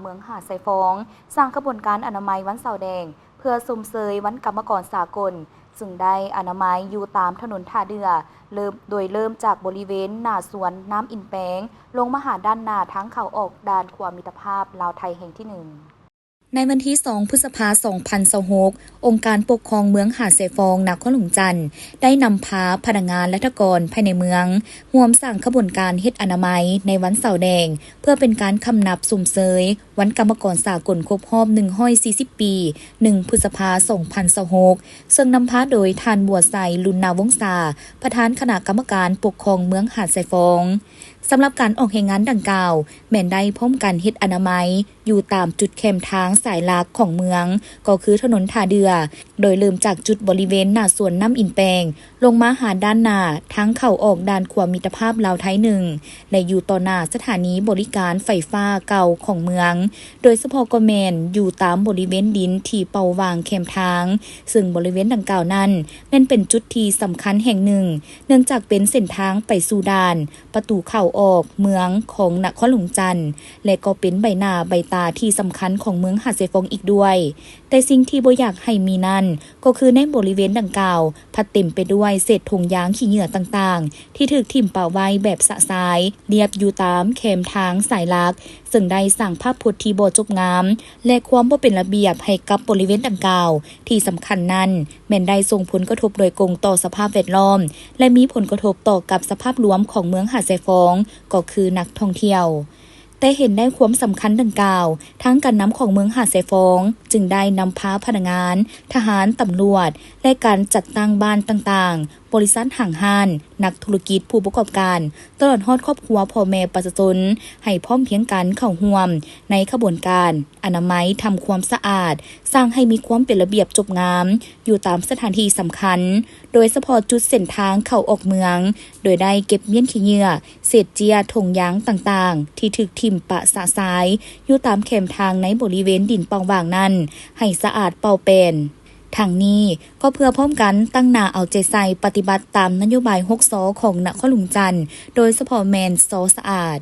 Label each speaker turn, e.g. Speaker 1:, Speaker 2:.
Speaker 1: เมืองหาดไซฟองสร้างกระบวนการอนามัยวันเสาร์แดงเพื่อซุมเซยวันกรรมกรสากลซึ่งได้อนามัยอยู่ตามถนนท่าเรือเริ่มจากบริเวณหน้าสวนน้ำอินแปงลงมาหาด้านหน้าทางเข้าออกด่านความมิตรภาพลาวไทยแห่งที่ 1ในวันที่ 2 พฤษภาคม 2026 องค์การปกครองเมืองหาดไซฟองนครหลวงจันทน์ได้นำพาพนักงานและทกรภายในเมืองร่วมสร้างขบวนการเฮ็ดอนามัยในวันเสาร์แดงเพื่อเป็นการคำนับสุ่มเสยวันกรรมกรสากลครบรอบ140 ปี 1 พฤษภาคม 2026 ซึ่งนำพาโดยท่านบัวไซลุนนาวงศาประธานคณะกรรมการปกครองเมืองหาดไซฟองสำหรับการออกแห่งงานดังกล่าวแม่นได้พร้อมกันเฮ็ดอนามัยอยู่ตามจุดเข้มทางสายหลักของเมืองก็คือถนนท่าเรือโดยเริ่มจากจุดบริเวณหน้าสวนน้ำอินแปงลงมาหาด้านหน้าทั้งเข้าออกด่านความมิตรภาพลาวไทย1และอยู่ต่อหน้าสถานีบริการไฟฟ้าเก่าของเมืองโดยเฉพาะก็แม่นอยู่ตามบริเวณดินที่เป่าวางเข้มทางซึ่งบริเวณดังกล่าวนั้นแม่นเป็นจุดที่สำคัญแห่งหนึ่งเนื่องจากเป็นเส้นทางไปสู่ด่านประตูเข้าออกเมืองของนครหลวงจันทน์และก็เป็นใบหน้าใบตาที่สำคัญของเมืองหาดไซฟองอีกด้วยแต่สิ่งที่บ่อยากให้มีนั่นก็คือในบริเวณดังกล่าวพัดเต็มไปด้วยเศษถุงยางขี้เหงื่อต่างๆที่ถูกทิ่มป่าไว้แบบสะสายเรียบอยู่ตามแคมทางสายหลักซึ่งได้สร้างภาพพจน์ที่บ่จบงามและความบ่เป็นระเบียบให้กับบริเวณดังกล่าวที่สำคัญนั้นแม่นได้ส่งผลกระทบโดยตรงต่อสภาพแวดล้อมและมีผลกระทบต่อกับสภาพรวมของเมืองหาดไซฟองก็คือนักท่องเที่ยวแต่เห็นได้ความสำคัญดังกล่าวทั้งการนำของเมืองหาดไซฟองจึงได้นำพาพนักงานทหารตำรวจและการจัดตั้งบ้านต่างๆบริษัทห่างห้านนักธุรกิจผู้ประกอบการตลอดฮอดครอบครัวพ่อแม่ประชาชนให้พร้อมเพียงกันเข้าร่วมในขบวนการอนามัยทำความสะอาดสร้างให้มีความเป็นระเบียบจบงามอยู่ตามสถานที่สำคัญโดยเฉพาะจุดเส้นทางเข้าออกเมืองโดยได้เก็บเมียนขี้เหงื่อเศษเจียถงยางต่างๆที่ถูกทิ่มปะสะสายอยู่ตามแคมทางในบริเวณดินปองว่างนั้นให้สะอาดเป่าเป็นทางนี้ก็เพื่อพร้อมกันตั้งหน้าเอาใจใส่ปฏิบัติตามนโยบาย6 ส.ของนครหลวงจันทน์โดยเฉพาะแมนส.สะอาด